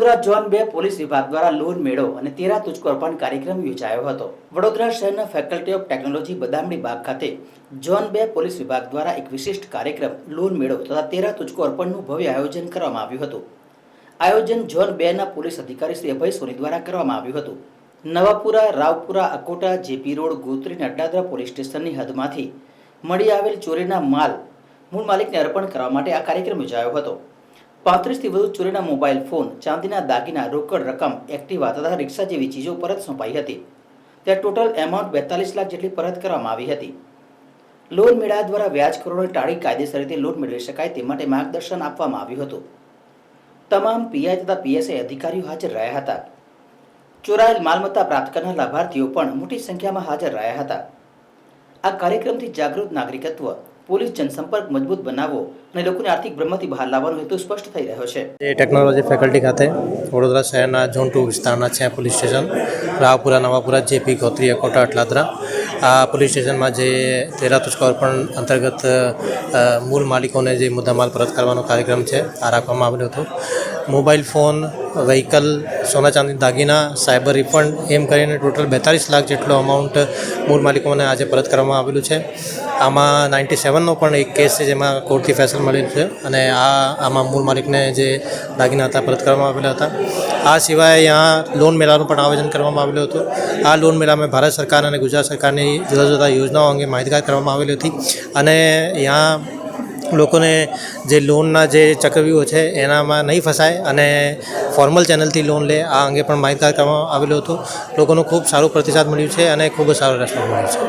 Vadodara zone 2 police વિભાગ દ્વારા loan મેળો અને તેરા તુજકો અર્પણ કાર્યક્રમ યોજાયો હતો। વડોદરા શહેરના ફેકલ્ટી ઓફ ટેકનોલોજી બદામડી બાગ ખાતે ઝોન 2 પોલીસ વિભાગ દ્વારા એક વિશિષ્ટ કાર્યક્રમ લોન મેળો તથા તેરા તુજકો અર્પણનું ભવ્ય આયોજન કરવામાં આવ્યું હતું। આયોજન ઝોન 2 ના પોલીસ અધિકારી શ્રી અભય સોની દ્વારા કરવામાં આવ્યું હતું। નવાપુરા, રાવપુરા, અકોટા, જેપી રોડ, ગોત્રી અને અડ્ડાદરા પોલીસ સ્ટેશનની હદમાંથી મળી આવેલ ચોરીના માલ મૂળ માલિકને અર્પણ કરવા માટે આ કાર્યક્રમ યોજાયો હતો। 35 થી વધુ ચોરીના મોબાઈલ ફોન, ચાંદીના દાગીના, રોકડ રકમ, એક્ટિવા તથા રિક્ષા જેવી ચીજો પરત સોંપાઈ હતી। ત્યાં ટોટલ એમાઉન્ટ 42 લાખ જેટલી પરત કરવામાં આવી હતી। લોન મેળા દ્વારા વ્યાજખોરોને ટાળી કાયદેસર રીતે લોન મેળવી શકાય તે માટે માર્ગદર્શન આપવામાં આવ્યું હતું। તમામ પીઆઈ તથા પીએસઆઈ અધિકારીઓ હાજર રહ્યા હતા। ચોરાયેલ માલમત્તા પ્રાપ્ત કરનાર લાભાર્થીઓ પણ મોટી સંખ્યામાં હાજર રહ્યા હતા। આ કાર્યક્રમથી જાગૃત નાગરિકત્વ, પોલીસ જનસંપર્ક મજબૂત બનાવવો અને લોકોને આર્થિક ભ્રમથી બહાર લાવવાનો હેતુ સ્પષ્ટ થઈ રહ્યો છે। ટેકનોલોજી ફેકલ્ટી ખાતે વડોદરા શહેરના ઝોન 2 વિસ્તારના 6 police station Raopura, Navapura, JP, Gotri, Akota, Addadara આ પોલીસ સ્ટેશનમાં જે તેરા તુજકો અર્પણ અંતર્ગત મૂળ માલિકોને જે મુદ્દામાલ પરત કરવાનો કાર્યક્રમ છે આ રાખવામાં આવેલો હતો। મોબાઈલ ફોન, વ્હીકલ, સોના ચાંદી દાગીના, સાયબર રિફંડ એમ કરીને ટોટલ 42 લાખ જેટલો અમાઉન્ટ મૂળ માલિકોને આજે પરત કરવામાં આવેલું છે। આમાં 97નો પણ એક કેસ છે જેમાં કોર્ટથી ફેસલો મળેલ છે અને આમાં મૂળ માલિકને જે દાગીના હતા પરત કરવામાં આવેલા હતા। આ સિવાય અહીંયા લોન મેળાનું પણ આયોજન કરવામાં આવેલું હતું। આ લોન મેળામાં ભારત સરકાર અને ગુજરાત સરકારની જુદા જુદા યોજનાઓ અંગે માહિતગાર કરવામાં આવેલી હતી અને અહીંયા લોકોને જે લોનના જે ચક્રવ્યૂહો છે એનામાં નહીં ફસાય અને ફોર્મલ ચેનલથી લોન લે આ અંગે પણ માહિતગાર કરવામાં આવેલું હતું। લોકોનું ખૂબ સારું પ્રતિસાદ મળ્યું છે અને ખૂબ જ સારો રેસ્પોન્સ મળ્યો છે।